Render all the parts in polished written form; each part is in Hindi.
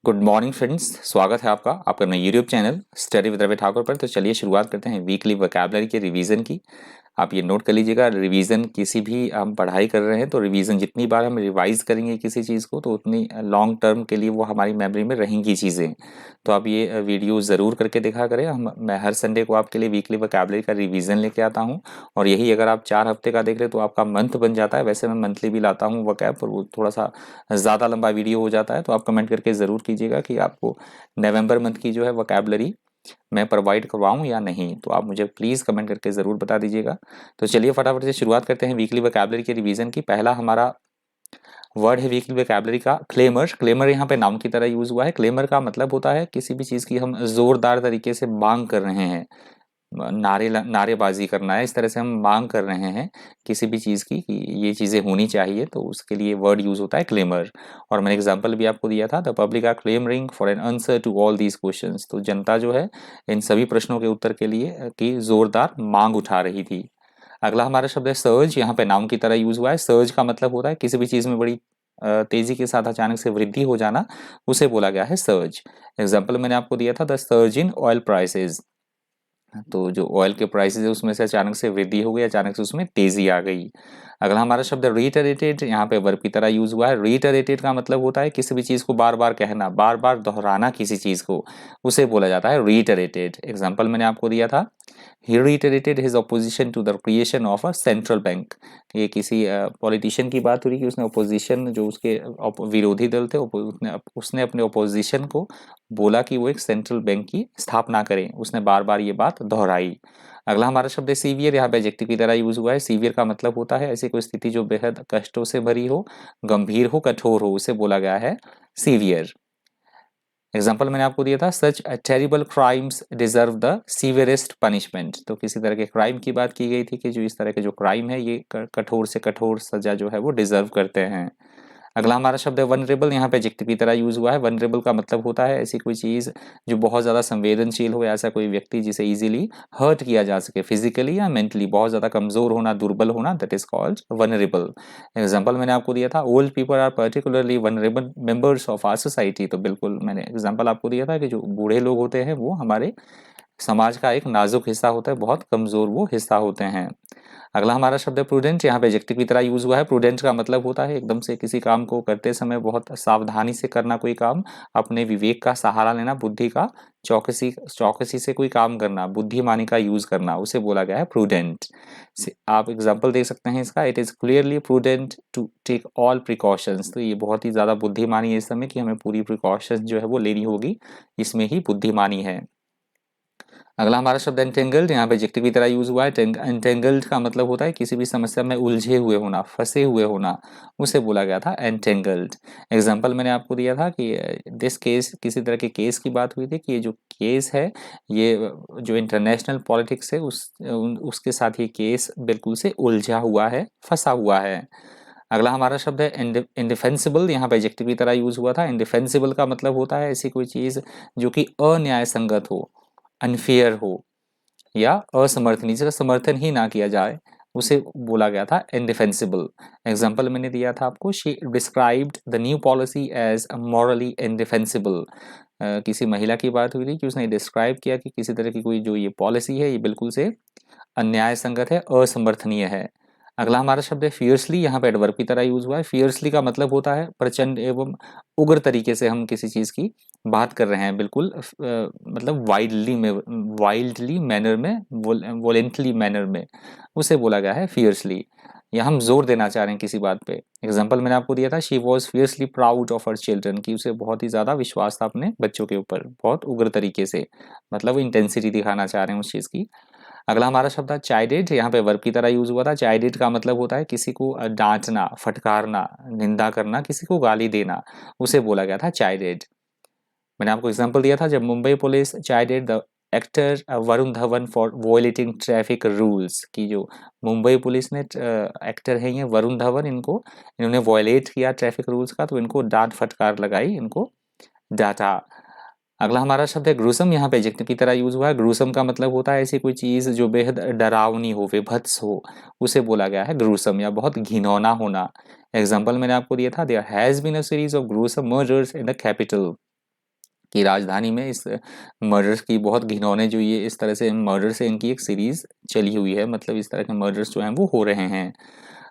गुड मॉर्निंग फ्रेंड्स, स्वागत है आपका अपना YouTube channel study with Ravi Thakur पर। तो चलिए शुरुआत करते हैं वीकली वोकैबुलरी के रिवीजन की। आप ये नोट कर लीजिएगा, रिवीजन किसी भी हम पढ़ाई कर रहे हैं तो रिवीजन जितनी बार हम रिवाइज करेंगे किसी चीज़ को तो उतनी लॉन्ग टर्म के लिए वो हमारी मेमोरी में रहेंगी चीज़ें। तो आप ये वीडियो ज़रूर करके देखा करें। मैं हर संडे को आपके लिए वीकली वोकैबुलरी का रिवीजन लेके आता हूँ और यही अगर आप 4 हफ्ते का देख रहे तो आपका मंथ बन जाता है। वैसे मैं मंथली भी लाता हूँ वोकैब, पर वो थोड़ा सा ज़्यादा लंबा वीडियो हो जाता है। तो आप कमेंट करके ज़रूर कीजिएगा कि आपको नवंबर मंथ की जो है वोकैबुलरी मैं प्रोवाइड करवाऊं या नहीं। तो आप मुझे प्लीज़ कमेंट करके ज़रूर बता दीजिएगा। तो चलिए फटाफट से शुरुआत करते हैं वीकली वोकैबुलरी के रिवीजन की। पहला हमारा वर्ड है वीकली वोकैबुलरी का क्लेमर। क्लेमर यहाँ पे नाउन की तरह यूज़ हुआ है। क्लेमर का मतलब होता है किसी भी चीज़ की हम ज़ोरदार तरीके से मांग कर रहे हैं, नारेबाजी करना है, इस तरह से हम मांग कर रहे हैं किसी भी चीज़ की कि ये चीज़ें होनी चाहिए, तो उसके लिए वर्ड यूज़ होता है क्लेमर। और मैंने एग्जांपल भी आपको दिया था, the public are clamouring for an answer to all these questions. तो जनता जो है इन सभी प्रश्नों के उत्तर के लिए की जोरदार मांग उठा रही थी। अगला हमारा शब्द है सर्ज। यहाँ पे नाउन की तरह यूज हुआ है। सर्ज का मतलब होता है किसी भी चीज़ में बड़ी तेजी के साथ अचानक से वृद्धि हो जाना, उसे बोला गया है सर्ज। एग्जाम्पल मैंने आपको दिया था, the surge in oil prices. तो जो ऑयल के प्राइसेस है उसमें से अचानक से वृद्धि हो गई, अचानक से उसमें तेजी आ गई। अगला हमारा शब्द है रीटरेटेड। यहाँ पे वर्ब की तरह यूज हुआ है। रीटरेटेड का मतलब होता है किसी भी चीज को बार बार कहना, बार बार दोहराना किसी चीज को, उसे बोला जाता है रीटरेटेड। एग्जाम्पल मैंने आपको दिया था, ही reiterated his opposition to the creation of a central bank। ये किसी पॉलिटिशियन की बात हो रही कि उसने अपोजिशन, जो उसके विरोधी दल थे, उसने अपने अपोजिशन को बोला कि वो एक सेंट्रल बैंक की स्थापना करें। उसने बार बार ये बात दोहराई। अगला हमारा शब्द है सीवियर। यहाँ पे एडजेक्टिव की तरह यूज हुआ है। सीवियर का मतलब होता है ऐसी कोई स्थिति जो बेहद कष्टों से भरी हो, गंभीर हो, कठोर हो, उसे बोला गया है सीवियर। एग्जाम्पल मैंने आपको दिया था, such terrible crimes deserve the severest punishment. तो किसी तरह के क्राइम की बात की गई थी कि जो इस तरह के जो क्राइम है ये कठोर से कठोर सजा जो है वो डिजर्व करते हैं। अगला हमारा शब्द है वनरेबल। यहाँ पे एडजेक्टिव की तरह यूज हुआ है। वनरेबल का मतलब होता है ऐसी कोई चीज जो बहुत ज्यादा संवेदनशील हो, ऐसा कोई व्यक्ति जिसे इजीली हर्ट किया जा सके, फिजिकली या मेंटली, बहुत ज्यादा कमजोर होना, दुर्बल होना, that is called vulnerable. Example मैंने आपको दिया था, old people are particularly vulnerable members of our society. तो बिल्कुल मैंने एग्जाम्पल आपको दिया था कि जो बूढ़े लोग होते हैं वो हमारे समाज का एक नाजुक हिस्सा होता है, बहुत कमजोर वो हिस्सा होते हैं। अगला हमारा शब्द है प्रूडेंट। यहाँ पे एडजेक्टिव की तरह यूज हुआ है। प्रूडेंट का मतलब होता है एकदम से किसी काम को करते समय बहुत सावधानी से करना, कोई काम अपने विवेक का सहारा लेना, बुद्धि का चौकसी चौकसी से कोई काम करना, बुद्धिमानी का यूज करना, उसे बोला गया है प्रूडेंट। आप एग्जाम्पल देख सकते हैं इसका, it is clearly prudent to take all precautions. तो ये बहुत ही ज्यादा बुद्धिमानी है इस समय कि हमें पूरी प्रिकॉशंस जो है वो लेनी होगी, इसमें ही बुद्धिमानी है। अगला हमारा शब्द एंटेंगल्ड। यहाँ पे एडजेक्टिव की तरह यूज हुआ है। एंटेंगल्ड का मतलब होता है किसी भी समस्या में उलझे हुए होना, फंसे हुए होना, उसे बोला गया था एंटेंगल्ड। एग्जाम्पल मैंने आपको दिया था कि दिस केस, किसी तरह के केस की बात हुई थी कि ये जो केस है, ये जो इंटरनेशनल पॉलिटिक्स है उसके साथ ये केस बिल्कुल से उलझा हुआ है, फंसा हुआ है। अगला हमारा शब्द है इंडिफेंसिबल। यहाँ पे एडजेक्टिव की तरह यूज हुआ था। इंडिफेंसिबल का मतलब होता है ऐसी कोई चीज जो कि अन्याय संगत हो, अनफेयर हो या असमर्थनीय, जिसका समर्थन ही ना किया जाए, उसे बोला गया था इंडिफेंसिबल। एग्जाम्पल मैंने दिया था आपको, she described the new policy as morally indefensible. किसी महिला की बात हुई थी कि उसने डिस्क्राइब किया कि किसी तरह की कोई जो ये पॉलिसी है ये बिल्कुल से अन्याय संगत है, असमर्थनीय है। अगला हमारा शब्द है फियर्सली। यहाँ पे एडवर्ब की तरह यूज हुआ है। फियर्सली का मतलब होता है प्रचंड एवं उग्र तरीके से हम किसी चीज की बात कर रहे हैं, बिल्कुल मतलब वाइल्डली मैनर में, वोलेंटली मैनर में, उसे बोला गया है फियर्सली। या हम जोर देना चाह रहे हैं किसी बात पे। एग्जाम्पल मैंने आपको दिया था, she was fiercely proud of her children, की उसे बहुत ही ज्यादा विश्वास था अपने बच्चों के ऊपर, बहुत उग्र तरीके से, मतलब इंटेंसिटी दिखाना चाह रहे हैं उस चीज की। अगला हमारा शब्द है चाइडेड। यहाँ पे वर्ब की तरह यूज हुआ था। चाइडेड का मतलब होता है किसी को डांटना, फटकारना, निंदा करना, किसी को गाली देना, उसे बोला गया था चाइडेड। मैंने आपको एग्जांपल दिया था, जब Mumbai police chided the actor Varun Dhawan for violating traffic rules, की जो मुंबई पुलिस ने एक्टर है ये वरुण धवन, इन्होंने वॉयलेट किया ट्रैफिक रूल्स का, तो इनको डांट फटकार लगाई, इनको डांटा। अगला हमारा शब्द है ग्रूसम। यहाँ पे एडजेक्टिव की तरह यूज हुआ है। ग्रूसम का मतलब होता है ऐसी कोई चीज जो बेहद डरावनी हो, विभत्स हो, उसे बोला गया है ग्रूसम, या बहुत घिनौना होना। एग्जाम्पल मैंने आपको दिया था, there has been a series of gruesome murders in the capital. कि राजधानी में इस मर्डर्स की बहुत घिनौने जो ये इस तरह से मर्डर से इनकी एक सीरीज चली हुई है, मतलब इस तरह के मर्डर्स जो हैं वो हो रहे हैं।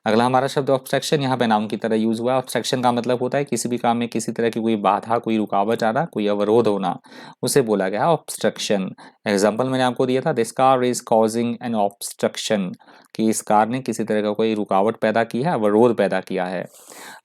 अगला हमारा शब्द ऑब्स्ट्रक्शन, यहाँ पे नाउन की तरह यूज हुआ है। ऑब्स्ट्रक्शन का मतलब होता है किसी भी काम में किसी तरह की कोई बाधा, कोई रुकावट आना, कोई अवरोध होना, उसे बोला गया है ऑब्स्ट्रक्शन। एग्जाम्पल मैंने आपको दिया था, this car is causing an obstruction, कि इस कार ने किसी तरह का कोई रुकावट पैदा की है, अवरोध पैदा किया है।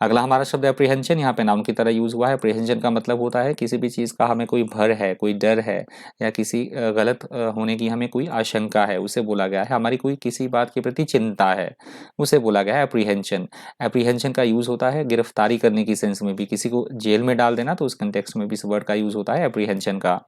अगला हमारा शब्द एप्रीहेंशन, यहाँ पे नाउन की तरह यूज हुआ है। एप्रीहेंशन का मतलब होता है किसी भी चीज़ का हमें कोई भय है, कोई डर है, या किसी गलत होने की हमें कोई आशंका है, उसे बोला गया है। हमारी कोई किसी बात के प्रति चिंता है, उसे बोला गया है एप्रीहेंशन। एप्रीहेंशन का यूज होता है गिरफ्तारी करने की सेंस में भी, किसी को जेल में डाल देना, तो उस कंटेक्स्ट में भी इस वर्ड का यूज होता है एप्रीहेंशन का।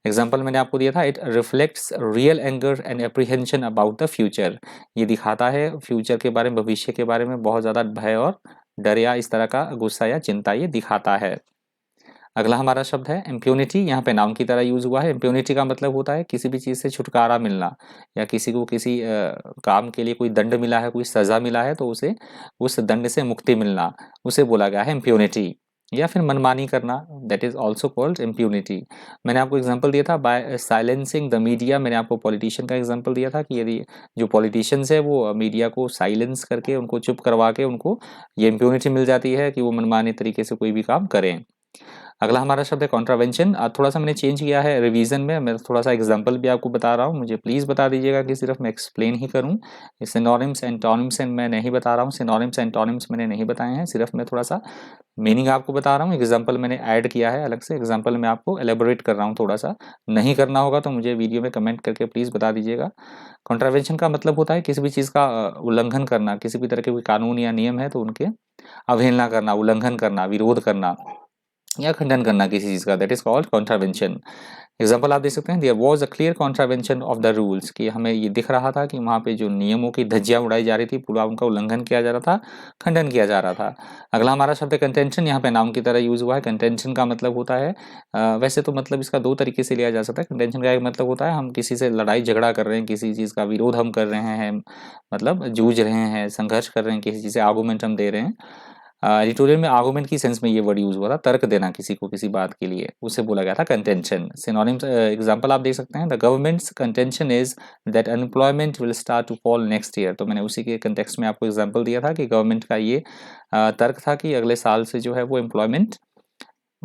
एग्जाम्पल मैंने आपको दिया था, it reflects real anger and apprehension about the future, ये दिखाता है फ्यूचर के बारे में, भविष्य के बारे में बहुत ज़्यादा भय और डर या इस तरह का गुस्सा या चिंता ये दिखाता है। अगला हमारा शब्द है इम्प्यूनिटी, यहाँ पे नाउन की तरह यूज हुआ है। इम्प्यूनिटी का मतलब होता है किसी भी चीज़ से छुटकारा मिलना, या किसी को किसी काम के लिए कोई दंड मिला है, कोई सज़ा मिला है, तो उसे उस दंड से मुक्ति मिलना, उसे बोला गया है इम्प्यूनिटी। या फिर मनमानी करना, that is also called impunity. मैंने आपको एग्जांपल दिया था बाय साइलेंसिंग द मीडिया, मैंने आपको पॉलिटिशियन का एग्जांपल दिया था कि यदि जो पॉलिटिशियंस है वो मीडिया को साइलेंस करके, उनको चुप करवा के, उनको ये इम्प्यूनिटी मिल जाती है कि वो मनमाने तरीके से कोई भी काम करें। अगला हमारा शब्द है कॉन्ट्रावेंशन। थोड़ा सा मैंने चेंज किया है रिवीजन में, मैं थोड़ा सा एग्जांपल भी आपको बता रहा हूँ, मुझे प्लीज़ बता दीजिएगा कि सिर्फ मैं एक्सप्लेन ही करूँ। सिनोनिम्स एंटोनिम्स मैं नहीं बता रहा हूँ, सिनोनिम्स एंटोनिम्स मैंने नहीं बताए हैं, सिर्फ मैं थोड़ा सा मीनिंग आपको बता रहा हूँ। एग्जाम्पल मैंने ऐड किया है अलग से, एग्जाम्पल मैं आपको एलेबोरेट कर रहा हूँ थोड़ा सा। नहीं करना होगा तो मुझे वीडियो में कमेंट करके प्लीज़ बता दीजिएगा। कॉन्ट्रावेंशन का मतलब होता है किसी भी चीज़ का उल्लंघन करना, किसी भी तरह के कोई कानून या नियम है तो उनके अवहेलना करना, उल्लंघन करना, विरोध करना या खंडन करना किसी चीज़ का, that is called contravention. Example आप देख सकते हैं, there was a clear contravention of the rules, कि हमें ये दिख रहा था कि वहाँ पे जो नियमों की धज्जियां उड़ाई जा रही थी, पूरा उनका उल्लंघन किया जा रहा था, खंडन किया जा रहा था। अगला हमारा शब्द है कंटेंशन, यहाँ पे नाउन की तरह यूज हुआ है। कंटेंशन का मतलब होता है वैसे तो मतलब इसका दो तरीके से लिया जा सकता है। कंटेंशन का एक मतलब होता है हम किसी से लड़ाई झगड़ा कर रहे हैं, किसी चीज़ का विरोध हम कर रहे हैं, मतलब जूझ रहे हैं, संघर्ष कर रहे हैं, किसी चीज़ से आर्गूमेंट हम दे रहे हैं। एडिटोरियल में आर्गुमेंट की सेंस में ये वर्ड यूज हुआ था, तर्क देना किसी को किसी बात के लिए, उसे बोला गया था कंटेंशन। सिनोनिम्स एग्जांपल आप देख सकते हैं, the government's contention is that unemployment will start to fall next year. तो मैंने उसी के कंटेक्स्ट में आपको एग्जांपल दिया था कि गवर्नमेंट का ये तर्क था कि अगले साल से जो है वो एम्प्लॉयमेंट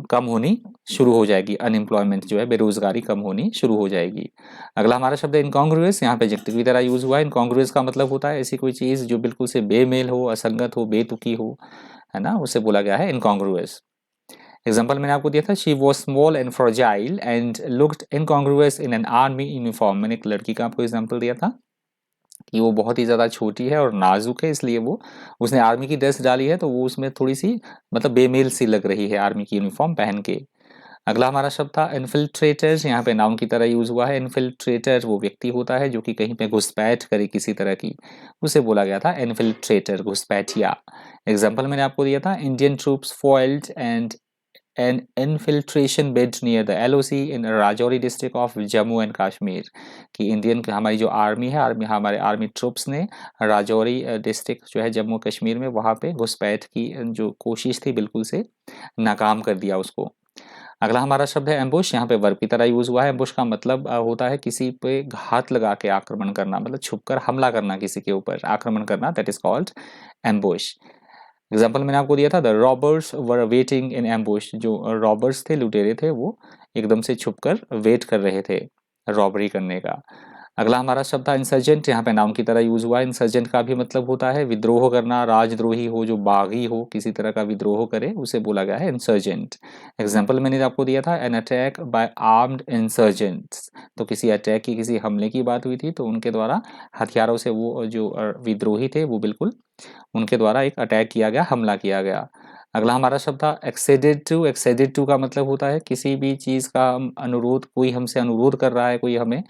कम होनी शुरू हो जाएगी, अनएम्प्लॉयमेंट जो है, बेरोजगारी कम होनी शुरू हो जाएगी। अगला हमारा शब्द है इनकॉन्ग्रुअस, यहाँ पे एडजेक्टिव की तरह यूज हुआ है। इनकॉन्ग्रुअस का मतलब होता है ऐसी कोई चीज़ जो बिल्कुल से बेमेल हो, असंगत हो, बेतुकी हो, है ना, उसे बोला गया है इनकॉन्ग्रुअस। एग्जाम्पल मैंने आपको दिया था, she was small and fragile and looked incongruous in an army uniform. मैंने एक लड़की का आपको एग्जाम्पल दिया था कि वो बहुत ही ज़्यादा छोटी है और नाजुक है, इसलिए वो उसने आर्मी की ड्रेस डाली है तो वो उसमें थोड़ी सी मतलब बेमेल सी लग रही है आर्मी की यूनिफॉर्म पहन के। अगला हमारा शब्द था इन्फिल्ट्रेटर्स, यहाँ पे नाउन की तरह यूज हुआ है। इन्फिल्ट्रेटर वो व्यक्ति होता है जो कि कहीं पे घुसपैठ करे किसी तरह की, उसे बोला गया था इन्फिल्ट्रेटर, घुसपैठिया। एग्जाम्पल मैंने आपको दिया था, Indian troops foiled and an infiltration bid near the LOC in Rajouri district of Jammu and Kashmir, कि इंडियन हमारी जो आर्मी है, हमारे आर्मी ट्रुप्स ने राजौरी डिस्ट्रिक्ट जो है जम्मू कश्मीर में, वहाँ पे घुसपैठ की जो कोशिश थी बिल्कुल से नाकाम कर दिया उसको। अगला हमारा शब्द है एम्बुश, यहाँ पे वर्ब की तरह यूज हुआ है। एम्बुश का मतलब होता है किसी पे घात लगा के आक्रमण करना, मतलब छुपकर हमला करना, किसी के ऊपर आक्रमण करना, that is called ambush. Example मैंने आपको दिया था, the robbers were waiting in ambush, जो रॉबर्स थे, लुटेरे थे, वो एकदम से छुपकर वेट कर रहे थे रॉबरी करने का। अगला हमारा शब्द था इंसर्जेंट, यहाँ पे नाउन की तरह यूज हुआ है। इंसर्जेंट का भी मतलब होता है विद्रोह करना, राजद्रोही हो, जो बागी हो, किसी तरह का विद्रोह करे, उसे बोला गया है इंसर्जेंट। एग्जाम्पल मैंने आपको दिया था, an attack by armed insurgents, तो किसी अटैक की, किसी हमले की बात हुई थी, तो उनके द्वारा हथियारों से वो जो विद्रोही थे वो बिल्कुल उनके द्वारा एक अटैक किया गया, हमला किया गया। अगला हमारा शब्द था एक्सेडेड टू। एक्सेडेड टू का मतलब होता है किसी भी चीज़ का अनुरोध, कोई हमसे अनुरोध कर रहा है, कोई हमें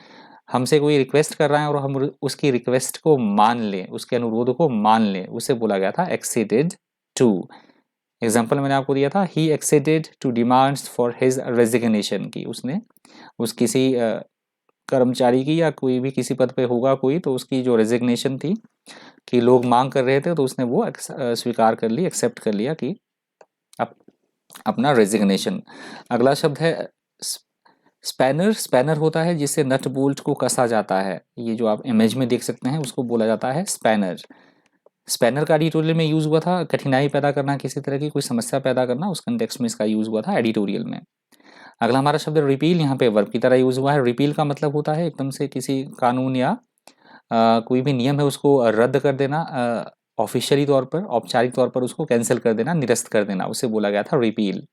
हमसे कोई रिक्वेस्ट कर रहा है और हम उसकी रिक्वेस्ट को मान लें, उसके अनुरोध को मान लें, उसे बोला गया था एक्सेडेड टू। एग्जाम्पल मैंने आपको दिया था, he acceded to demands for his resignation, की उसने उस किसी कर्मचारी की, या कोई भी किसी पद पे होगा कोई, तो उसकी जो रेजिग्नेशन थी कि लोग मांग कर रहे थे, तो उसने वो स्वीकार कर ली, एक्सेप्ट कर लिया कि अपना रेजिग्नेशन। अगला शब्द है स्पैनर, स्पैनर होता है जिससे नट बोल्ट को कसा जाता है, ये जो आप इमेज में देख सकते हैं उसको बोला जाता है स्पैनर। स्पैनर का एडिटोरियल में यूज़ हुआ था कठिनाई पैदा करना, किसी तरह की कोई समस्या पैदा करना, उस कंटेक्स्ट में इसका यूज़ हुआ था एडिटोरियल में। अगला हमारा शब्द रिपील, यहाँ पे वर्ब की तरह यूज़ हुआ है। रिपील का मतलब होता है एकदम से किसी कानून या कोई भी नियम है उसको रद्द कर देना, ऑफिशियली तौर पर, औपचारिक तौर पर उसको कैंसिल कर देना, निरस्त कर देना, उसे बोला गया था repeal.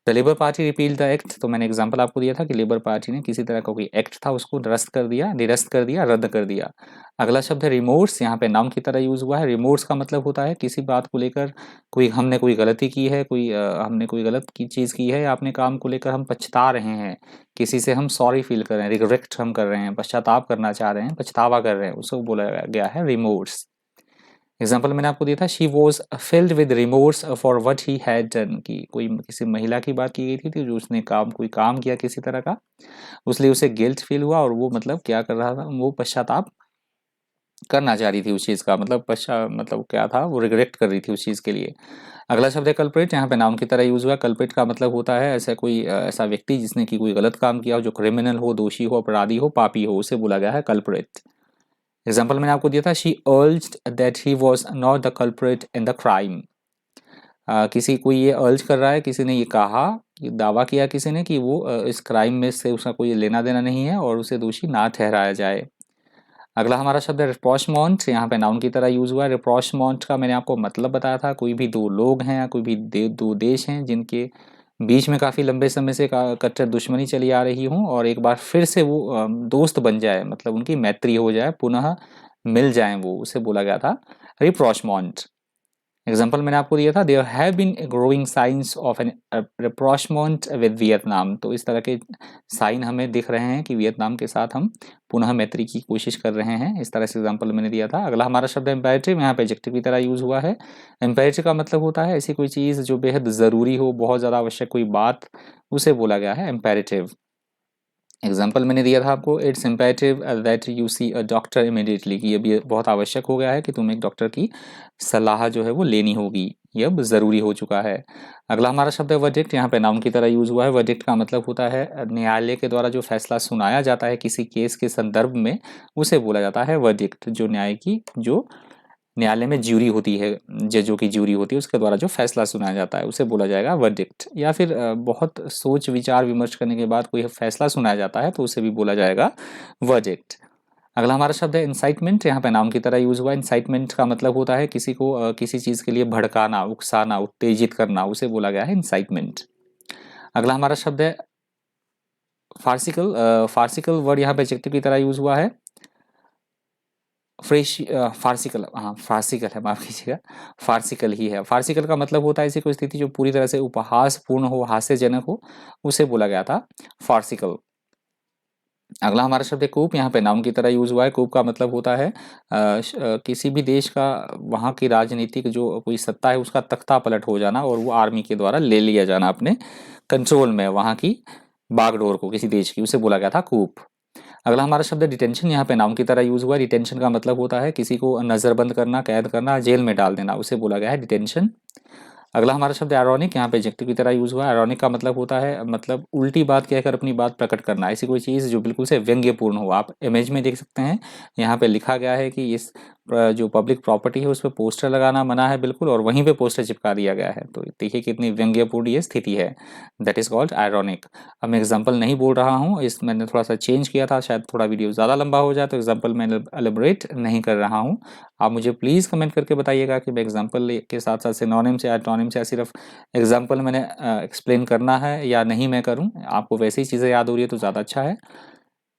The labour party repeal the act, तो मैंने एग्जांपल आपको दिया था कि लेबर पार्टी ने किसी तरह का कोई एक्ट था उसको निरस्त कर दिया, निरस्त कर दिया, रद्द कर दिया। अगला शब्द है रिमोर्स, यहाँ पे नाउन की तरह यूज हुआ है। रिमोर्स का मतलब होता है किसी बात को लेकर, कोई हमने कोई गलती की है, कोई हमने कोई गलत की चीज़ की है, या अपने काम को लेकर हम पछता रहे हैं, किसी से हम सॉरी फील कर रहे हैं, रिग्रेट हम कर रहे हैं, पश्चाताप करना चाह रहे हैं, पछतावा कर रहे हैं, उसको बोला गया है रिमोर्स। एग्जाम्पल मैंने आपको दिया था, she was filled with remorse for what he had done, की कोई किसी महिला की बात की गई थी जो उसने कोई काम किया किसी तरह का, उसलिए उसे गिल्ट फील हुआ और वो मतलब क्या कर रहा था, वो पश्चाताप करना चाह रही थी उस चीज़ का, मतलब क्या था, वो रिग्रेट कर रही थी उस चीज़ के लिए। अगला शब्द है कल्प्रिट, यहाँ पे नाउन की तरह यूज हुआ। कल्प्रिट का मतलब होता है ऐसा व्यक्ति जिसने की कोई गलत काम किया हो, जो क्रिमिनल हो, दोषी हो, अपराधी हो, पापी हो, उसे बोला गया है कल्प्रिट। एग्जाम्पल मैंने आपको दिया था, she urged that he was not the culprit in the crime. किसी को ये अर्ज कर रहा है, किसी ने ये कहा, ये दावा किया किसी ने कि वो इस क्राइम में से उसका कोई लेना देना नहीं है और उसे दोषी ना ठहराया जाए। अगला हमारा शब्द है रिप्रॉचमेंट, यहाँ पे नाउन की तरह यूज हुआ है। रिप्रॉचमेंट का मैंने आपको मतलब बताया था, कोई भी दो लोग हैं या कोई भी दो देश हैं जिनके बीच में काफ़ी लंबे समय से कट्टर दुश्मनी चली आ रही हो और एक बार फिर से वो दोस्त बन जाए, मतलब उनकी मैत्री हो जाए, पुनः मिल जाए, वो उसे बोला गया था रिप्रॉचमेंट। एग्जाम्पल मैंने आपको दिया था, there have been growing signs of an rapprochement with Vietnam, तो इस तरह के साइन हमें दिख रहे हैं कि वियतनाम के साथ हम पुनः मैत्री की कोशिश कर रहे हैं, इस तरह से एग्जाम्पल मैंने दिया था। अगला हमारा शब्द इम्पेरेटिव, यहाँ पे एडजेक्टिव की तरह यूज हुआ है। इम्पेरेटिव का मतलब होता है ऐसी कोई चीज़ जो बेहद ज़रूरी हो, बहुत ज़्यादा आवश्यक कोई बात, उसे बोला गया है इम्पेरेटिव। एग्जाम्पल मैंने दिया था आपको, it's imperative that you see a doctor immediately, कि अब ये बहुत आवश्यक हो गया है कि तुम्हें एक डॉक्टर की सलाह जो है वो लेनी होगी, ये अब ज़रूरी हो चुका है। अगला हमारा शब्द है वर्डिक्ट, यहाँ पे नाउन की तरह यूज हुआ है। वर्डिक्ट का मतलब होता है न्यायालय के द्वारा जो फैसला सुनाया जाता है किसी केस के संदर्भ में, उसे बोला जाता है वर्डिक्ट। जो न्यायालय में ज्यूरी होती है, जजों की ज्यूरी होती है, उसके द्वारा जो फैसला सुनाया जाता है उसे बोला जाएगा वर्डिक्ट। या फिर बहुत सोच विचार विमर्श करने के बाद कोई फैसला सुनाया जाता है तो उसे भी बोला जाएगा वर्डिक्ट। अगला हमारा शब्द है इंसाइटमेंट, यहाँ पे नाउन की तरह यूज हुआ है। इंसाइटमेंट का मतलब होता है किसी को किसी चीज़ के लिए भड़काना, उकसाना, उत्तेजित करना, उसे बोला गया है इंसाइटमेंट। अगला हमारा शब्द है फार्सिकल। फार्सिकल वर्ड यहाँ पे एडजेक्टिव की तरह यूज हुआ है। फ्रेश फार्सिकल, हाँ फार्सिकल है, माफ कीजिएगा, फार्सिकल ही है। फार्सिकल का मतलब होता है ऐसी कोई स्थिति जो पूरी तरह से उपहास पूर्ण हो, हास्यजनक हो, उसे बोला गया था फार्सिकल। अगला हमारा शब्द है कूप, यहाँ पे नाउन की तरह यूज हुआ है। कूप का मतलब होता है किसी भी देश का, वहाँ की राजनीतिक जो कोई सत्ता है उसका तख्ता पलट हो जाना और वो आर्मी के द्वारा ले लिया जाना अपने कंट्रोल में, वहाँ की बागडोर को किसी देश की, उसे बोला गया था कूप। अगला हमारा शब्द है डिटेंशन, यहाँ पे नाउन की तरह यूज हुआ है। डिटेंशन का मतलब होता है किसी को नज़रबंद करना, कैद करना, जेल में डाल देना, उसे बोला गया है डिटेंशन। अगला हमारा शब्द है आयरॉनिक, यहाँ पे एडजेक्टिव की तरह यूज हुआ है। आयरॉनिक का मतलब होता है मतलब उल्टी बात कहकर अपनी बात प्रकट करना, ऐसी कोई चीज़ जो बिल्कुल से व्यंग्यपूर्ण हो। आप इमेज में देख सकते हैं, यहाँ पे लिखा गया है कि इस जो पब्लिक प्रॉपर्टी है उस पर पोस्टर लगाना मना है बिल्कुल, और वहीं पे पोस्टर चिपका दिया गया है, तो देखिए कितनी व्यंग्यपूर्ण ये स्थिति है, दैट इज कॉल्ड आयरॉनिक। अब मैं एग्जाम्पल नहीं बोल रहा हूँ, इस मैंने थोड़ा सा चेंज किया था, शायद थोड़ा वीडियो ज़्यादा लंबा हो जाए, तो एग्जाम्पल मैं एलिब्रेट नहीं कर रहा हूँ। आप मुझे प्लीज़ कमेंट करके बताइएगा कि मैं एग्जाम्पल के साथ साथ सिनोनिम्स या एंटोनिम्स या सिर्फ एग्जाम्पल मैंने एक्सप्लेन करना है या नहीं मैं करूँ। आपको वैसी चीज़ें याद हो रही है तो ज़्यादा अच्छा है,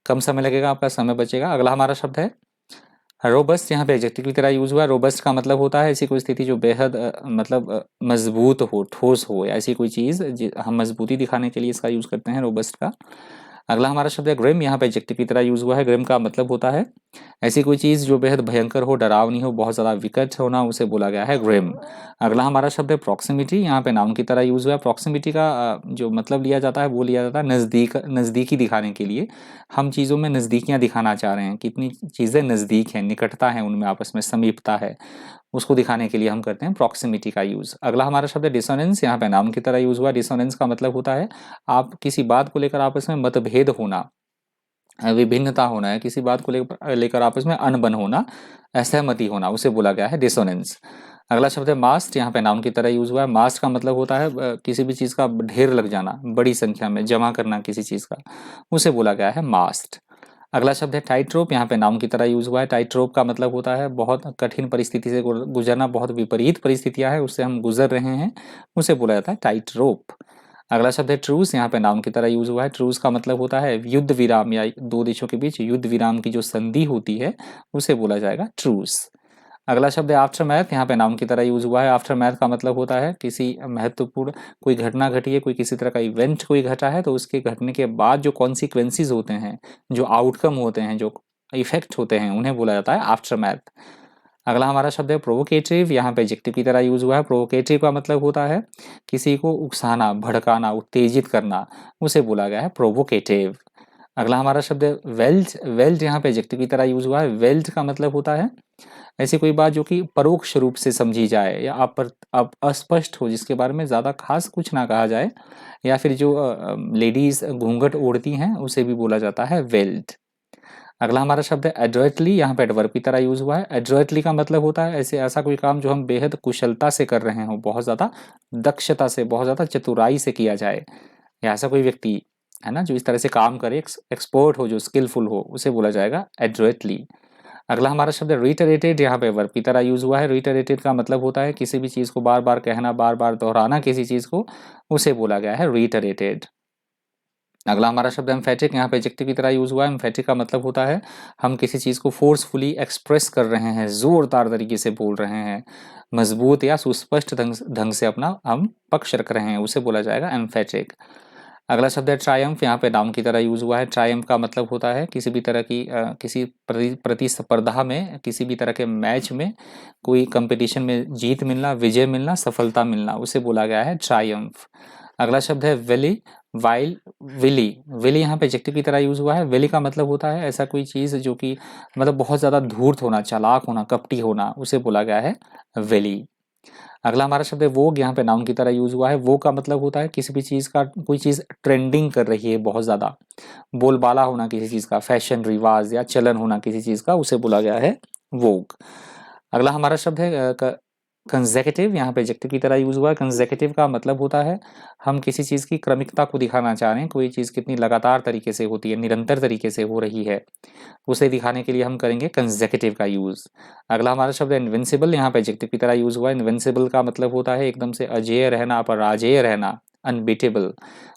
कम समय लगेगा, आपका समय बचेगा। अगला हमारा शब्द है रोबस्ट, यहाँ पे एडजेक्टिव की तरह यूज हुआ है। रोबस्ट का मतलब होता है ऐसी कोई स्थिति जो बेहद मजबूत हो, ठोस हो, या ऐसी कोई चीज़ हम मजबूती दिखाने के लिए इसका यूज करते हैं रोबस्ट का। अगला हमारा शब्द है ग्रिम, यहाँ पे एडजेक्टिव की तरह यूज हुआ है। ग्रिम का मतलब होता है ऐसी कोई चीज़ जो बेहद भयंकर हो, डरावनी हो, बहुत ज़्यादा विकट होना, उसे बोला गया है ग्रिम। अगला हमारा शब्द है प्रॉक्सिमिटी, यहाँ पे नाउन की तरह यूज़ हुआ है। प्रॉक्सिमिटी का जो मतलब लिया जाता है वो लिया जाता है नज़दीकी दिखाने के लिए। हम चीज़ों में नज़दीकियाँ दिखाना चाह रहे हैं, कितनी चीज़ें नज़दीक हैं, निकटता है उनमें, आपस में समीपता है, उसको दिखाने के लिए हम करते हैं प्रॉक्सिमिटी का यूज़। अगला हमारा शब्द है डिसोनेंस, यहाँ पे नाउन की तरह यूज़ हुआ। डिसोनेंस का मतलब होता है आप किसी बात को लेकर आपस में मतभेद होना, विभिन्नता होना है, किसी बात को लेकर आपस में अनबन होना, असहमति होना, उसे बोला गया है डिसोनेंस। अगला शब्द है मास्ट, यहाँ पे नाउन की तरह यूज हुआ है। मास्ट का मतलब होता है किसी भी चीज़ का ढेर लग जाना, बड़ी संख्या में जमा करना किसी चीज़ का, उसे बोला गया है मास्ट। अगला शब्द है टाइट रोप, यहाँ पे नाउन की तरह यूज हुआ है। टाइट रोप का मतलब होता है बहुत कठिन परिस्थिति से गुजरना, बहुत विपरीत परिस्थितियां है उससे हम गुजर रहे हैं, उसे बोला जाता है टाइट रोप। अगला शब्द है ट्रूस, यहाँ पे नाउन की तरह यूज हुआ है। ट्रूस का मतलब होता है युद्ध विराम, या दो देशों के बीच युद्ध विराम की जो संधि होती है उसे बोला जाएगा ट्रूस। अगला शब्द है आफ्टर मैथ, यहाँ पे नाउन की तरह यूज हुआ है। आफ्टर मैथ का मतलब होता है किसी महत्वपूर्ण कोई घटना घटी है, कोई किसी तरह का इवेंट कोई घटा है, तो उसके घटने के बाद जो कॉन्सिक्वेंसेज होते हैं, जो आउटकम होते हैं, जो इफेक्ट होते हैं, उन्हें बोला जाता है आफ्टर मैथ। अगला हमारा शब्द है प्रोवोकेटिव, यहाँ पे एडजेक्टिव की तरह यूज हुआ है। प्रोवोकेटिव का मतलब होता है किसी को उकसाना, भड़काना, उत्तेजित करना, उसे बोला गया है प्रोवोकेटिव। अगला हमारा शब्द है वेल्ड। वेल्ड यहाँ पे एडजेक्टिव की तरह यूज हुआ है। वेल्ड का मतलब होता है ऐसी कोई बात जो कि परोक्ष रूप से समझी जाए, या आप अस्पष्ट हो, जिसके बारे में ज़्यादा खास कुछ ना कहा जाए, या फिर जो लेडीज घूंघट ओढ़ती हैं उसे भी बोला जाता है वेल्ड। अगला हमारा शब्द है एडवर्टली, यहाँ पे एडवर्ब की तरह यूज हुआ है। एडवर्टली का मतलब होता है ऐसा कोई काम जो हम बेहद कुशलता से कर रहे हो, बहुत ज़्यादा दक्षता से, बहुत ज़्यादा चतुराई से किया जाए, या ऐसा कोई व्यक्ति है ना जो इस तरह से काम करे, एक्सपर्ट हो, जो स्किलफुल हो, उसे बोला जाएगा एडवर्टली। अगला हमारा शब्द है रिटरेटेड, यहाँ पे वर्ब की तरह यूज हुआ है। रिटरेटेड का मतलब होता है किसी भी चीज़ को बार बार कहना, बार बार दोहराना किसी चीज़ को, उसे बोला गया है रिटरेटेड। अगला हमारा शब्द एम्फेटिक, यहाँ पे एडजेक्टिव की तरह यूज हुआ है। एम्फेटिक का मतलब होता है हम किसी चीज़ को फोर्सफुली एक्सप्रेस कर रहे हैं, जोरदार तरीके से बोल रहे हैं, मजबूत या सुस्पष्ट ढंग से अपना हम पक्ष रख रहे हैं, उसे बोला जाएगा एम्फेटिक। अगला शब्द है ट्रायम्फ, यहाँ पे नाउन की तरह यूज हुआ है। ट्रायम्फ का मतलब होता है किसी भी तरह की किसी प्रतिस्पर्धा में, किसी भी तरह के मैच में, कोई कंपटीशन में जीत मिलना, विजय मिलना, सफलता मिलना, उसे बोला गया है ट्रायम्फ। अगला शब्द है विली, वाइल, विली। विली यहाँ पे एडजेक्टिव की तरह यूज हुआ है। विली का मतलब होता है ऐसा कोई चीज़ जो कि मतलब बहुत ज़्यादा धूर्त होना, चालाक होना, कपटी होना, उसे बोला गया है विली। अगला हमारा शब्द है वोग, यहाँ पे नाउन की तरह यूज हुआ है। वोग का मतलब होता है किसी भी चीज़ का, कोई चीज़ ट्रेंडिंग कर रही है, बहुत ज़्यादा बोलबाला होना किसी चीज़ का, फैशन, रिवाज या चलन होना किसी चीज़ का, उसे बोला गया है वोग। अगला हमारा शब्द है कंसेक्यूटिव, यहाँ पे एडजेक्टिव की तरह यूज हुआ है। कंसेक्यूटिव का मतलब होता है हम किसी चीज़ की क्रमिकता को दिखाना चाह रहे हैं, कोई चीज़ कितनी लगातार तरीके से होती है, निरंतर तरीके से हो रही है, उसे दिखाने के लिए हम करेंगे कंसेक्यूटिव का यूज। अगला हमारा शब्द है इनविंसिबल, यहाँ पे एडजेक्टिव की तरह यूज हुआ है। इनविंसिबल का मतलब होता है एकदम से अजेय रहना, अपराजेय रहना, अनबीटेबल,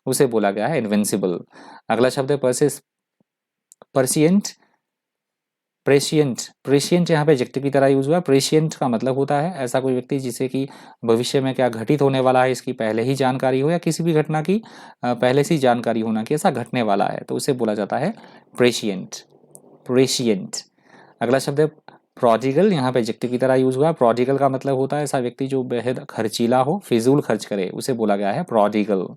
उसे बोला गया है इनविंसिबल। अगला शब्द है परसियंट, प्रेशियंट। प्रेशियंट यहाँ पे एडजेक्टिव की तरह यूज हुआ है। प्रेशियंट का मतलब होता है ऐसा कोई व्यक्ति जिसे कि भविष्य में क्या घटित होने वाला है इसकी पहले ही जानकारी हो, या किसी भी घटना की पहले से ही जानकारी होना कि ऐसा घटने वाला है, तो उसे बोला जाता है प्रेशियंट। प्रेशियंट। अगला शब्द है प्रोडिगल, यहाँ पे एडजेक्टिव की तरह यूज हुआ है। प्रोडिगल का मतलब होता है ऐसा व्यक्ति जो बेहद खर्चीला हो, फिजूल खर्च करे, उसे बोला गया है प्रोडिगल।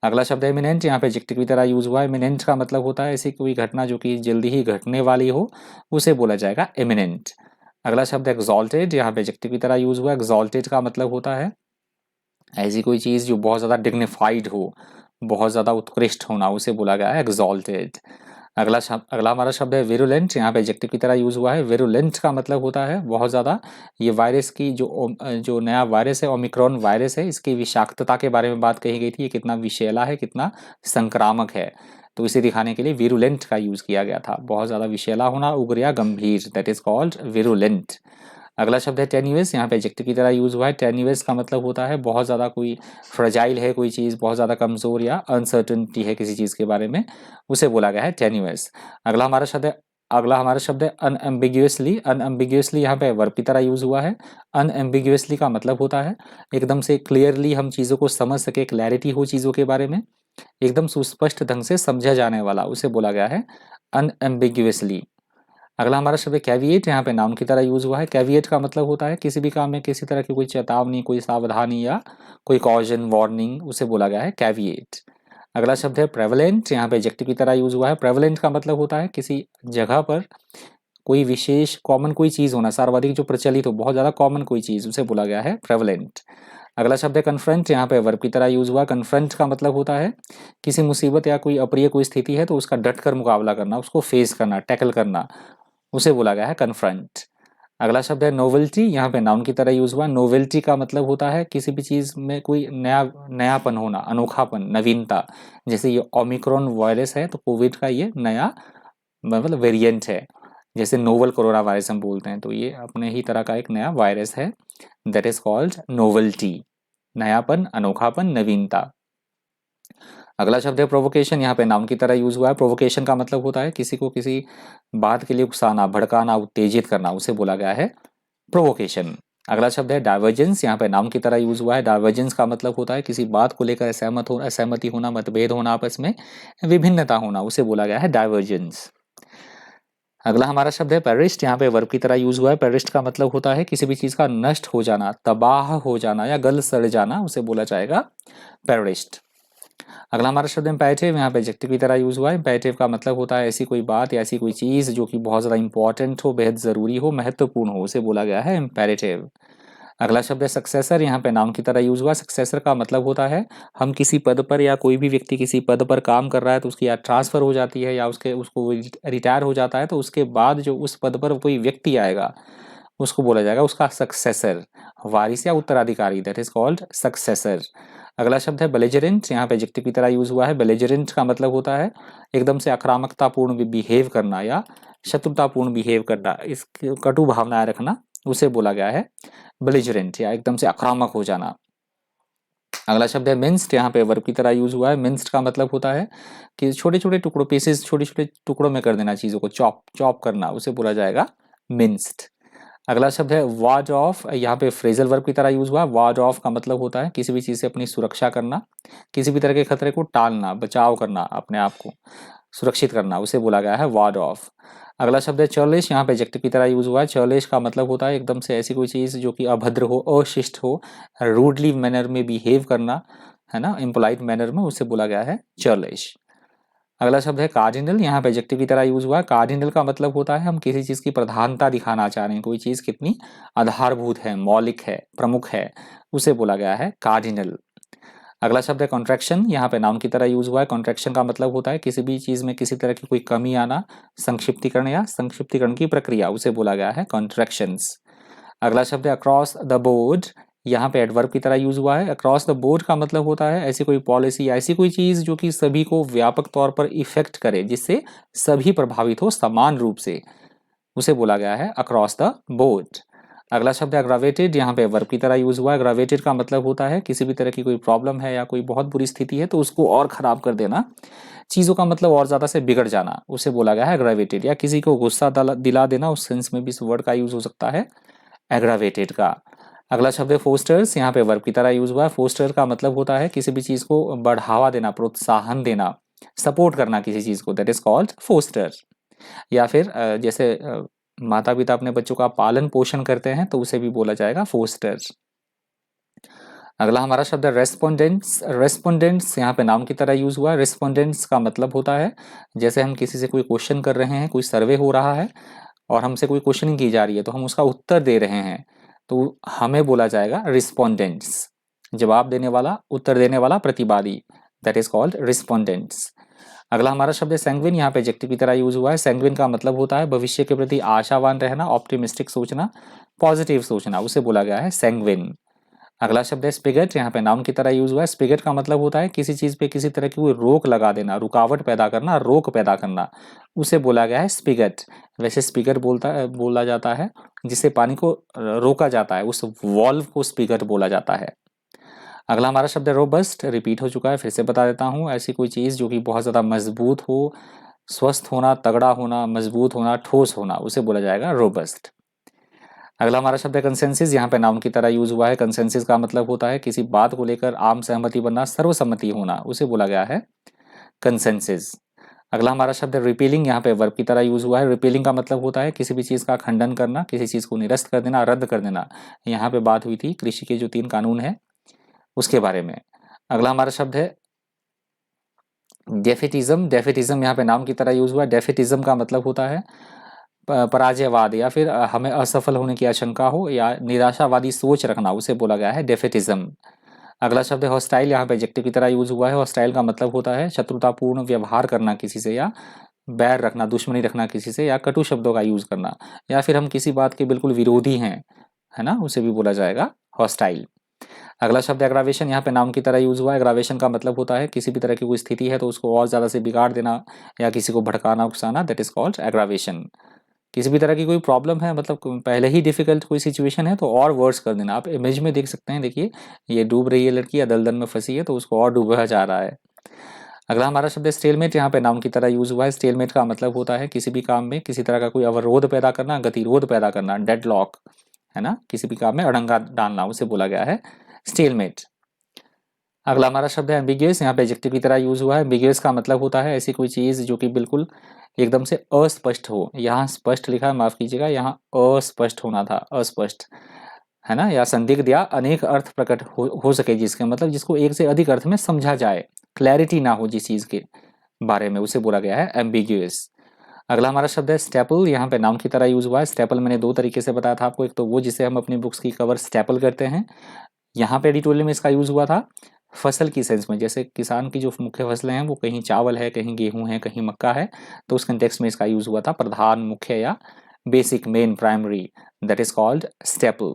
अगला शब्द है इमिनेंट, यहाँ पे एडजेक्टिव की तरह यूज हुआ है। इमिनेंट का मतलब होता है ऐसी कोई घटना जो कि जल्दी ही घटने वाली हो, उसे बोला जाएगा इमिनेंट। अगला शब्द है एक्सॉल्टेड, यहाँ पे एडजेक्टिव की तरह यूज हुआ है। एक्सॉल्टेड का मतलब होता है ऐसी कोई चीज़ जो बहुत ज़्यादा डिग्निफाइड हो, बहुत ज़्यादा उत्कृष्ट होना, उसे बोला गया है एक्सॉल्टेड। अगला हमारा शब्द है विरुलेंट, यहाँ पे एडजेक्टिव की तरह यूज हुआ है। विरुलेंट का मतलब होता है बहुत ज़्यादा, ये वायरस की जो नया वायरस है, ओमिक्रॉन वायरस है, इसकी विषाक्तता के बारे में बात कही गई थी, ये कितना विषैला है, कितना संक्रामक है, तो इसे दिखाने के लिए विरुलेंट का यूज किया गया था। बहुत ज़्यादा विषैला होना, उग्र या गंभीर, दैट इज कॉल्ड विरुलेंट। अगला शब्द है टेन्यूअस, यहाँ पे एडजेक्टिव की तरह यूज हुआ है। टेन्यूअस का मतलब होता है बहुत ज़्यादा कोई फ्रजाइल है, कोई चीज़ बहुत ज़्यादा कमज़ोर या अनसर्टनिटी है किसी चीज़ के बारे में, उसे बोला गया है टेन्यूअस। अगला हमारा शब्द है अनएम्बिग्यूअसली। अनएम्बिग्यूअसली यहाँ पे वर्ब की तरह यूज हुआ है। अनएम्बिग्यूअसली का मतलब होता है एकदम से क्लियरली हम चीज़ों को समझ सके, क्लैरिटी हो चीज़ों के बारे में, एकदम सुस्पष्ट ढंग से समझा जाने वाला, उसे बोला गया है अनएम्बिग्यूअसली। अगला हमारा शब्द है कैविएट, यहाँ पे नाउन की तरह यूज हुआ है। कैविएट का मतलब होता है किसी भी काम में किसी तरह की कोई चेतावनी, कोई सावधानी या कोई कॉजन, वार्निंग, उसे बोला गया है कैविएट। अगला शब्द है प्रेवलेंट, यहाँ पे एडजेक्टिव की तरह यूज हुआ है। प्रेवलेंट का मतलब होता है किसी जगह पर कोई विशेष कॉमन कोई चीज होना, सर्वाधिक जो प्रचलित हो, बहुत ज्यादा कॉमन कोई चीज, उसे बोला गया है प्रेवलेंट। अगला शब्द है कन्फ्रंट, यहाँ पे वर्ब की तरह यूज हुआ। कन्फ्रंट का मतलब होता है किसी मुसीबत या कोई अप्रिय कोई स्थिति है तो उसका डटकर मुकाबला करना, उसको फेस करना, टैकल करना, उसे बोला गया है कन्फ्रंट। अगला शब्द है नोवेल्टी, यहाँ पे नाउन की तरह यूज हुआ। नोवेल्टी का मतलब होता है किसी भी चीज में कोई नयापन होना, अनोखापन, नवीनता। जैसे ये ओमिक्रॉन वायरस है तो कोविड का ये नया मतलब वेरिएंट है। जैसे नोवल कोरोना वायरस हम बोलते हैं, तो ये अपने ही तरह का एक नया वायरस है, दैट इज कॉल्ड नोवेल्टी, नयापन, अनोखापन, नवीनता। अगला शब्द है प्रोवोकेशन, यहाँ पे नाउन की तरह यूज हुआ है। प्रोवोकेशन का मतलब होता है किसी को किसी बात के लिए उकसाना, भड़काना, उत्तेजित करना, उसे बोला गया है प्रोवोकेशन। अगला शब्द है डाइवर्जेंस, यहाँ पे नाउन की तरह यूज हुआ है। डाइवर्जेंस का मतलब होता है किसी बात को लेकर असहमति होना, मतभेद होना, आपस में विभिन्नता होना, उसे बोला गया है डाइवर्जेंस। अगला हमारा शब्द है पेरिस्ट, यहाँ पे वर्ब की तरह यूज हुआ है। पेरिस्ट का मतलब होता है किसी भी चीज का नष्ट हो जाना, तबाह हो जाना या गल सड़ जाना, उसे बोला जाएगा पेरिस्ट। अगला हमारा शब्द इम्पेरेटिव, यहाँ पे एडजेक्टिव की तरह यूज हुआ है। इम्पेरेटिव का मतलब होता है ऐसी कोई बात या ऐसी कोई चीज जो कि बहुत ज्यादा इंपॉर्टेंट हो, बेहद जरूरी हो, महत्वपूर्ण हो, उसे बोला गया है इम्पेरेटिव। अगला शब्द है सक्सेसर, यहाँ पे नाउन की तरह यूज हुआ। सक्सेसर का मतलब होता है हम किसी पद पर या कोई भी व्यक्ति किसी पद पर काम कर रहा है तो उसकी या ट्रांसफर हो जाती है या उसको रिटायर हो जाता है, तो उसके बाद जो उस पद पर कोई व्यक्ति आएगा उसको बोला जाएगा उसका सक्सेसर, वारिस या उत्तराधिकारी, दैट इज कॉल्ड सक्सेसर। अगला शब्द है बेलिजरेंट, यहाँ पे एडजेक्टिव की तरह यूज हुआ है। बेलिजरेंट का मतलब होता है एकदम से आक्रामकतापूर्ण बिहेव करना या शत्रुतापूर्ण बिहेव करना, इस कटु भावनाएं रखना, उसे बोला गया है बेलिजरेंट, या एकदम से आक्रामक हो जाना। अगला शब्द है मिन्स्ड, यहाँ पे वर्ब की तरह यूज हुआ है। मिन्स्ड का मतलब होता है कि छोटे छोटे टुकड़ों, पीसेस, छोटे छोटे टुकड़ों में कर देना चीजों को, चॉप चॉप करना, उसे बोला जाएगा मिन्स्ड। अगला शब्द है वार्ड ऑफ, यहाँ पे फ्रेजल वर्ब की तरह यूज हुआ। वार्ड ऑफ का मतलब होता है किसी भी चीज से अपनी सुरक्षा करना, किसी भी तरह के खतरे को टालना, बचाव करना, अपने आप को सुरक्षित करना, उसे बोला गया है वार्ड ऑफ। अगला शब्द है चर्लिश, यहाँ पे एडजेक्टिव की तरह यूज हुआ है। चर्लिश का मतलब होता है एकदम से ऐसी कोई चीज जो कि अभद्र हो, अशिष्ट हो, रूडली मैनर में बिहेव करना, है ना, इम्पोलाइट मैनर में, उसे बोला गया है चर्लिश। अगला शब्द है कार्डिनल, यहाँ पे एडजेक्टिव की तरह यूज हुआ है। कार्डिनल का मतलब होता है हम किसी चीज की प्रधानता दिखाना चाह रहे हैं, कोई चीज कितनी आधारभूत है, मौलिक है, प्रमुख है, उसे बोला गया है कार्डिनल। अगला शब्द है कॉन्ट्रैक्शन, यहाँ पे नाउन की तरह यूज हुआ है। कॉन्ट्रैक्शन का मतलब होता है किसी भी चीज में किसी तरह की कोई कमी आना, संक्षिप्तीकरण या संक्षिप्तीकरण की प्रक्रिया, उसे बोला गया है कॉन्ट्रैक्शंस। अगला शब्द है अक्रॉस द बोर्ड, यहाँ पे एडवर्ब की तरह यूज हुआ है। अक्रॉस द बोर्ड का मतलब होता है ऐसी कोई पॉलिसी, ऐसी कोई चीज जो कि सभी को व्यापक तौर पर इफेक्ट करे, जिससे सभी प्रभावित हो समान रूप से, उसे बोला गया है अक्रॉस द बोर्ड। अगला शब्द है अग्रावेटेड, यहाँ पे वर्ब की तरह यूज हुआ है। अग्रावेटेड का मतलब होता है किसी भी तरह की कोई प्रॉब्लम है या कोई बहुत बुरी स्थिति है तो उसको और खराब कर देना, चीजों का मतलब और ज्यादा से बिगड़ जाना, उसे बोला गया है एग्रावेटेड। या किसी को गुस्सा दिला देना, उस सेंस में भी इस वर्ड का यूज हो सकता है एग्रावेटेड का। अगला शब्द है फोस्टर्स, यहाँ पे वर्ब की तरह यूज हुआ है। फोस्टर का मतलब होता है किसी भी चीज को बढ़ावा देना, प्रोत्साहन देना, सपोर्ट करना किसी चीज को, दैट इज कॉल्ड फोस्टर। या फिर जैसे माता पिता अपने बच्चों का पालन पोषण करते हैं तो उसे भी बोला जाएगा फोस्टर। अगला हमारा शब्द है रेस्पोंडेंट्स। रेस्पोंडेंट्स यहाँ पे नाउन की तरह यूज हुआ है। रेस्पोंडेंट्स का मतलब होता है जैसे हम किसी से कोई क्वेश्चन कर रहे हैं, कोई सर्वे हो रहा है और हमसे कोई क्वेश्चनिंग की जा रही है तो हम उसका उत्तर दे रहे हैं, तो हमें बोला जाएगा रिस्पोंडेंट्स। जवाब देने वाला, उत्तर देने वाला प्रतिवादी, दैट इज कॉल्ड रिस्पोंडेंट्स। अगला हमारा शब्द है सैंग्विन, यहाँ पे एडजेक्टिव की तरह यूज हुआ है। सैंग्विन का मतलब होता है भविष्य के प्रति आशावान रहना, ऑप्टिमिस्टिक सोचना, पॉजिटिव सोचना, उसे बोला गया है सैंग्विन। अगला शब्द है स्पिगट, यहाँ पे नाउन की तरह यूज हुआ है। स्पिगट का मतलब होता है किसी चीज पे किसी तरह की कोई रोक लगा देना, रुकावट पैदा करना, रोक पैदा करना, उसे बोला गया है स्पिगट। वैसे स्पिगट बोला जाता है जिससे पानी को रोका जाता है, उस वॉल्व को स्पिगट बोला जाता है। अगला हमारा शब्द है रोबस्ट, रिपीट हो चुका है, फिर से बता देता हूँ। ऐसी कोई चीज जो कि बहुत ज्यादा मजबूत हो, स्वस्थ होना, तगड़ा होना, मजबूत होना, ठोस होना, उसे बोला जाएगा रोबस्ट। अगला हमारा शब्द है कंसेंसिस, यहाँ पे नाउन की तरह यूज हुआ है। कंसेंसिस का मतलब होता है किसी बात को लेकर आम सहमति बनना, सर्वसम्मति होना, उसे बोला गया है कंसेंसिस। अगला हमारा शब्द है रिपीलिंग, यहाँ पे वर्ब की तरह यूज हुआ है। रिपीलिंग का मतलब होता है किसी भी चीज़ का खंडन करना, किसी चीज़ को निरस्त कर देना, रद्द कर देना। यहाँ पे बात हुई थी कृषि के जो 3 कानून है उसके बारे में। अगला हमारा शब्द है डेफेटिज्म। डेफेटिज्म यहाँ पे नाम की तरह यूज हुआ है। डेफेटिज्म का मतलब होता है पराजयवाद, या फिर हमें असफल होने की आशंका हो या निराशावादी सोच रखना, उसे बोला गया है डेफेटिज्म। अगला शब्द है हॉस्टाइल, यहाँ पे एडजेक्टिव की तरह यूज हुआ है। हॉस्टाइल का मतलब होता है शत्रुतापूर्ण व्यवहार करना किसी से, या बैर रखना, दुश्मनी रखना किसी से, या कटु शब्दों का यूज करना, या फिर हम किसी बात के बिल्कुल विरोधी हैं, है ना, उसे भी बोला जाएगा हॉस्टाइल। अगला शब्द एग्रावेशन, यहाँ पे नाम की तरह यूज हुआ है। एग्रावेशन का मतलब होता है किसी भी तरह की कोई स्थिति है तो उसको और ज्यादा से बिगाड़ देना या किसी को भड़काना उकसाना, दैट इज कॉल्ड एग्रावेशन। किसी भी तरह की कोई प्रॉब्लम है, मतलब पहले ही डिफिकल्ट कोई सिचुएशन है तो और वर्स कर देना। आप इमेज में देख सकते हैं, देखिए ये डूब रही है लड़की या दलदल में फंसी है तो उसको और डूबा जा रहा है। अगला हमारा शब्द है स्टेलमेट, यहाँ पे नाम की तरह यूज हुआ है। स्टेलमेट का मतलब होता है किसी भी काम में किसी तरह का कोई अवरोध पैदा करना, गतिरोध पैदा करना, डेडलॉक, है ना, किसी भी काम में अड़ंगा डालना, उसे बोला गया है स्टेलमेट। अगला हमारा शब्द है एम्बिग्यूअस, यहाँ पे एडजेक्टिव की तरह यूज हुआ है। एम्बिग्यूअस का मतलब होता है ऐसी कोई चीज जो कि बिल्कुल एकदम से अस्पष्ट हो। यहाँ स्पष्ट लिखा है, माफ कीजिएगा, यहाँ अस्पष्ट होना था, अस्पष्ट, है ना, या संदिग्ध या अनेक अर्थ प्रकट हो सके जिसके, मतलब जिसको एक से अधिक अर्थ में समझा जाए, क्लैरिटी ना हो जिस चीज के बारे में, उसे बोला गया है एम्बिग्यूअस। अगला हमारा शब्द है स्टेपल, यहाँ पे नाम की तरह यूज हुआ है। स्टेपल मैंने 2 तरीके से बताया था आपको, एक तो वो जिसे हम अपनी बुक्स की कवर स्टेपल करते हैं, यहाँ पे एडिटोरियल में इसका यूज हुआ था फसल की सेंस में, जैसे किसान की जो मुख्य फसलें हैं वो कहीं चावल है, कहीं गेहूं है, कहीं मक्का है, तो उस कंटेक्स्ट में इसका यूज हुआ था प्रधान, मुख्य या basic, main, primary, that is called staple.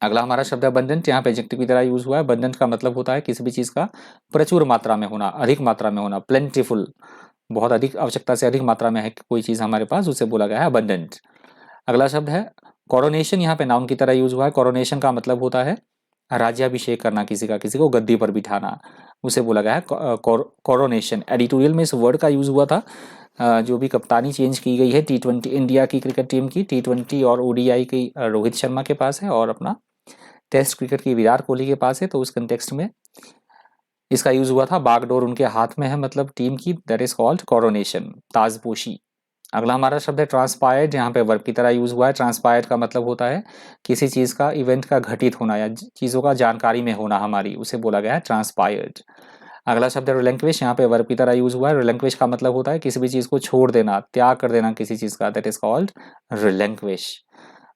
अगला हमारा शब्द है अबंडेंट, यहाँ पे एडजेक्टिव की तरह यूज हुआ है। अबंडेंट का मतलब होता है किसी भी चीज का प्रचुर मात्रा में होना, अधिक मात्रा में होना, प्लेंटिफुल, बहुत अधिक, आवश्यकता से अधिक मात्रा में है कोई चीज हमारे पास, उसे बोला गया है अबंडेंट। अगला शब्द है कोरोनेशन, यहाँ पे नाउन की तरह यूज हुआ है। कोरोनेशन का मतलब होता है राज्याभिषेक करना किसी का, किसी को गद्दी पर बिठाना, उसे बोला गया है कोरोनेशन। एडिटोरियल में इस वर्ड का यूज हुआ था। जो भी कप्तानी चेंज की गई है T20 इंडिया की क्रिकेट टीम की, T20 और ODI की रोहित शर्मा के पास है और अपना टेस्ट क्रिकेट की विराट कोहली के पास है, तो उस कंटेक्स्ट में इसका यूज हुआ था। बागडोर उनके हाथ में है, मतलब टीम की, दैट इज कॉल्ड कोरोनेशन, ताजपोशी। अगला हमारा शब्द है ट्रांसपायर्ड, यहाँ पे वर्ब की तरह यूज हुआ है। ट्रांसपायर्ड का मतलब होता है किसी चीज का, इवेंट का घटित होना या चीजों का जानकारी में होना हमारी, उसे बोला गया है ट्रांसपायर्ड। अगला शब्द है रिलैंक्विश, यहाँ पे वर्ब की तरह यूज हुआ है। रिलैंक्विश का मतलब होता है किसी भी चीज को छोड़ देना, त्याग कर देना किसी चीज का, दैट इज कॉल्ड रिलैंक्विश।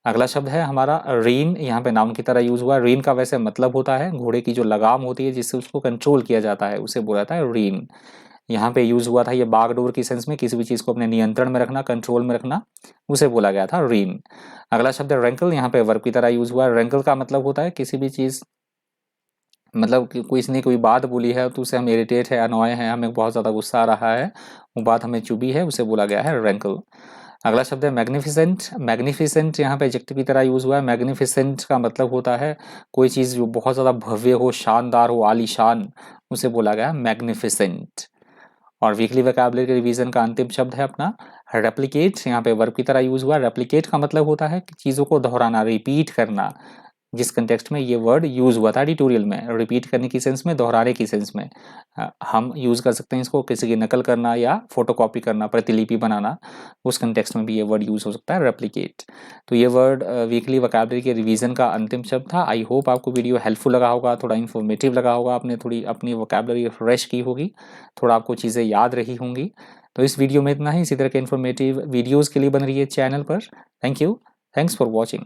अगला शब्द है हमारा रीन, यहाँ पे नाउन की तरह यूज हुआ है। रीन का वैसे मतलब होता है घोड़े की जो लगाम होती है जिससे उसको कंट्रोल किया जाता है, उसे बोला जाता है रीन। यहाँ पे यूज हुआ था ये बागडोर की सेंस में, किसी भी चीज को अपने नियंत्रण में रखना, कंट्रोल में रखना, उसे बोला गया था रीन। अगला शब्द है रैंकल, यहाँ पे वर्ब की तरह यूज हुआ है। रैंकल का मतलब होता है किसी भी चीज, मतलब कि कोई इसने कोई बात बोली है तो उसे हम इरिटेट है, अनॉय है, हमें बहुत ज्यादा गुस्सा आ रहा है, वो बात हमें चुभी है, उसे बोला गया है रैंकल। अगला शब्द है मैग्निफिसेंट। मैग्निफिसेंट यहाँ पे एडजेक्टिव की तरह यूज हुआ है। मैग्निफिसेंट का मतलब होता है कोई चीज जो बहुत ज्यादा भव्य हो, शानदार हो, आलीशान, उसे बोला गया मैग्निफिसेंट। और वीकली वोकैबुलरी रिवीजन का अंतिम शब्द है अपना रेप्लिकेट, यहाँ पे वर्ब की तरह यूज हुआ है। रेप्लिकेट का मतलब होता है कि चीजों को दोहराना, रिपीट करना, जिस कंटेक्स्ट में ये वर्ड यूज हुआ था एडिटोरियल में, रिपीट करने की सेंस में, दोहराने की सेंस में। हम यूज कर सकते हैं इसको किसी की नकल करना या फोटोकॉपी करना, प्रतिलिपि बनाना, उस कंटेक्स्ट में भी ये वर्ड यूज हो सकता है रेप्लिकेट। तो ये वर्ड वीकली वोकैबुलरी के रिवीजन का अंतिम शब्द था। आई होप आपको वीडियो हेल्पफुल लगा होगा, थोड़ा इन्फॉर्मेटिव लगा होगा, आपने थोड़ी अपनी वोकैबुलरी फ्रेश की होगी, थोड़ा आपको चीज़ें याद रही होंगी। तो इस वीडियो में इतना ही। इसी तरह के इन्फॉर्मेटिव वीडियोज़ के लिए बन रही है चैनल पर। Thank you, thanks for watching.